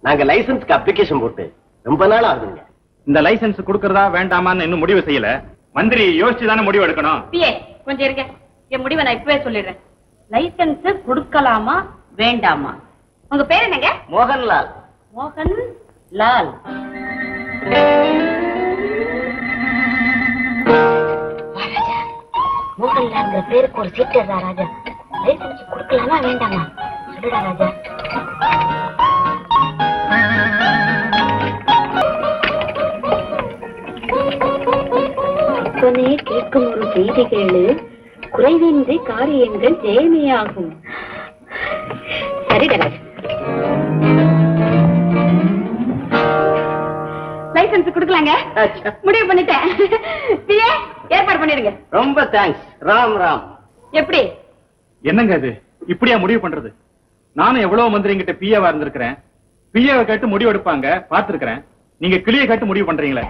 நாங்க லைசன்ஸ்க்கு அப்ளிகேஷன் போட்டு ரொம்ப நாள் ஆகுதுங்க. இந்த லைசன்ஸ் கொடுக்கறதா வேண்டாமான்னு இன்னும் முடிவு செய்யல. மந்திரி யோசிச்சுதானே முடிவு எடுக்கணும். பிஏ கொஞ்சம் இருங்க, என் முடிவை நான் இப்பவே சொல்லிடுறேன். லைசன்ஸ் கொடுக்கலாமா வேண்டாமா? உங்க பேர் என்னங்க? மோகன்லால். மோகன் லால். மோகன்லால்ங்கிற பேருக்கு ஒரு சீட் ராஜா. லைசன்ஸ் கொடுக்கலாமா வேண்டாமா சொல்லுடா ராஜா. அப்பனே கேட்கும் ஒரு செய்தி கேளு, குறைவின்றி காரியங்கள் ஜெயமையாகும். சரிடா ராஜா. லைசன்ஸ் கொடுக்கலாங்க, முடிவு பண்ணிட்டேன். பிஏ ஏற்பாடு பண்ணிடுங்க. ரொம்ப தேங்க்ஸ். ராம் ராம். எப்படி? என்னங்க அது இப்படியா முடிவு பண்றது? நானும் எவ்வளவு மந்திரிங்கிட்ட பிஏவா இருந்திருக்கிறேன். பிஏவை கேட்டு முடிவு எடுப்பாங்க பார்த்திருக்கிறேன். நீங்க கிளியை கேட்டு முடிவு பண்றீங்களே.